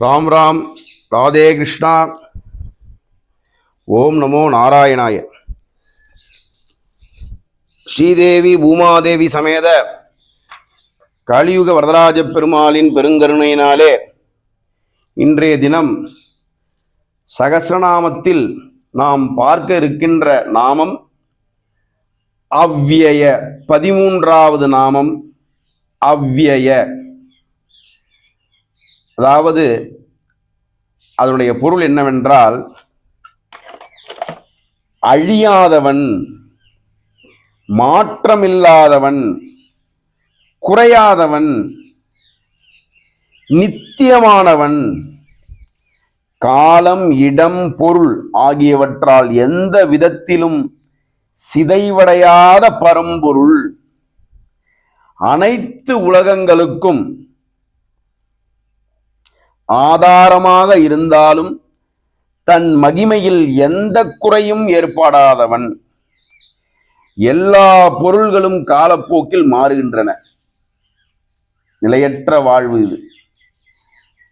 ராம் ராம். ராதே கிருஷ்ணா. ஓம் நமோ நாராயணாய. ஸ்ரீதேவி பூமாதேவி சமேத கலியுக வரதராஜ பெருமாளின் பெருங்கருணையினாலே இன்றைய தினம் சகஸ்ரநாமத்தில் நாம் பார்க்க இருக்கின்ற நாமம் அவ்யய. 13வது நாமம் அவ்யய. அதாவது அதனுடைய பொருள் என்னவென்றால் அழியாதவன், மாற்றமில்லாதவன், குறையாதவன், நித்தியமானவன், காலம் இடம் பொருள் ஆகியவற்றால் எந்த விதத்திலும் சிதைவடையாத பரம்பொருள், அனைத்து உலகங்களுக்கும் ஆதாரமாக இருந்தாலும் தன் மகிமையில் எந்த குறையும் ஏற்படாதவன். எல்லா பொருள்களும் காலப்போக்கில் மாறுகின்றன. நிலையற்ற வாழ்வு இது.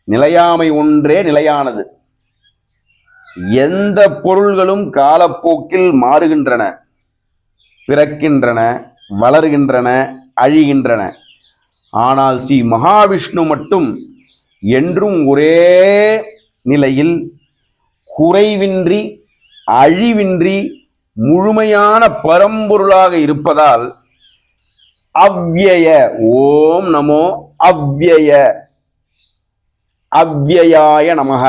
நிலையாமை ஒன்றே நிலையானது. எந்த பொருள்களும் காலப்போக்கில் மாறுகின்றன, பிறக்கின்றன, வளர்கின்றன, அழிகின்றன. ஆனால் ஸ்ரீ மகாவிஷ்ணு மட்டும் என்றும் ஒரே நிலையில் குறைவின்றி அழிவின்றி முழுமையான பரம்பொருளாக இருப்பதால் அவ்யய. ஓம் நமோ அவ்யய, அவ்யயாய நமக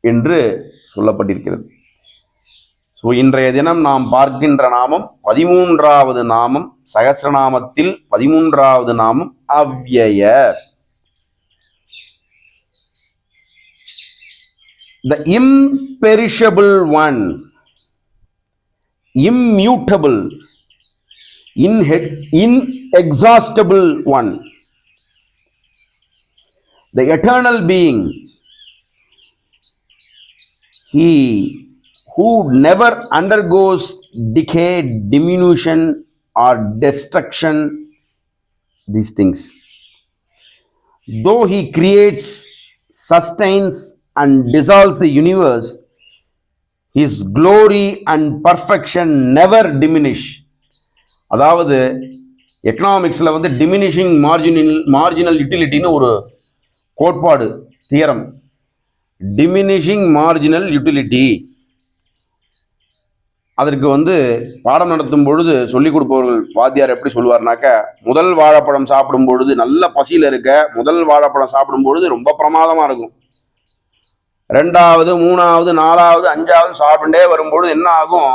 என்று சொல்லப்பட்டிருக்கிறது. இன்றைய தினம் நாம் பார்க்கின்ற நாமம் 13வது நாமம். சகஸ்ரநாமத்தில் 13வது நாமம் அவ்யய. The imperishable one, immutable, inexhaustible one, the eternal being, he who never undergoes decay, diminution or destruction, these things. Though he creates, sustains and dissolves the universe, his glory and perfection never diminish. அதாவது எக்கனாமிக்ஸ்ல diminishing marginal யூட்டிலிட்டின்னு ஒரு கோட்பாடு, theorem. Diminishing marginal utility. அதற்கு பாடம் நடத்தும் பொழுது சொல்லிக் கொடுப்பவர்கள் வாத்தியார் எப்படி சொல்லுவார்னாக்க, முதல் வாழைப்பழம் சாப்பிடும் பொழுது நல்ல பசியில் இருக்க, முதல் வாழைப்பழம் சாப்பிடும் பொழுது ரொம்ப பிரமாதமா இருக்கும். 2வது 3வது 4வது 5வது சாப்பிட்டே வரும்பொழுது என்ன ஆகும்,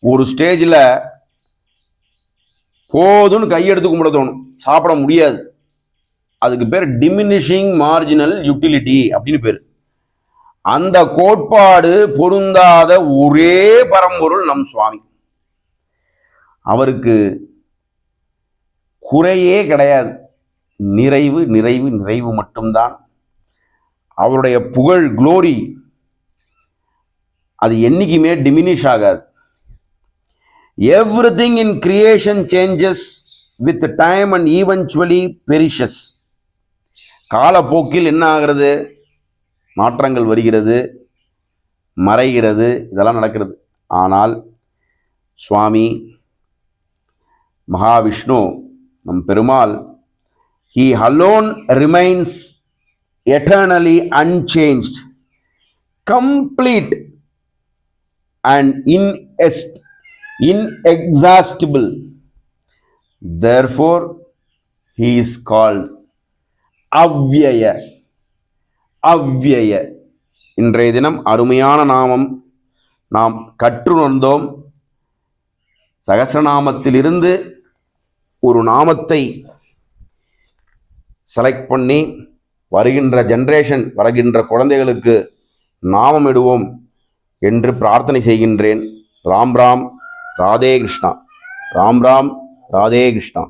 ஒரு ஸ்டேஜில் போதும்னு கையெடுத்து கும்பிட தோணும், சாப்பிட முடியாது. அதுக்கு பேர் டிமினிஷிங் மார்ஜினல் யூட்டிலிட்டி அப்படின்னு பேர். அந்த கோட்பாடு பொருந்தாத ஒரே பரம்பொருள் நம் சுவாமி. அவருக்கு குறையே கிடையாது. நிறைவு நிறைவு நிறைவு மட்டும்தான். அவருடைய புகழ், குளோரி, அது என்னைக்குமே டிமினிஷ் ஆகாது. Everything in creation changes with time and eventually perishes. காலப்போக்கில் என்ன ஆகிறது, மாற்றங்கள் வருகிறது, மறைகிறது, இதெல்லாம் நடக்கிறது. ஆனால் சுவாமி மகாவிஷ்ணு, நம் Perumal, he alone remains eternally unchanged, complete and inexhaustible. Therefore he is called அவ்யய. அவ்யய. இன்றைய தினம் அருமையான நாமம் நாம் கற்றுணர்ந்தோம். சகஸ்ரநாமத்திலிருந்து ஒரு நாமத்தை செலக்ட் பண்ணி வருகின்ற ஜெனரேஷன், வருகின்ற குழந்தைகளுக்கு நாமம் இடுவோம் என்று பிரார்த்தனை செய்கின்றேன். ராம் ராம். ராதே கிருஷ்ணா. ராம் ராம். ராதே கிருஷ்ணா.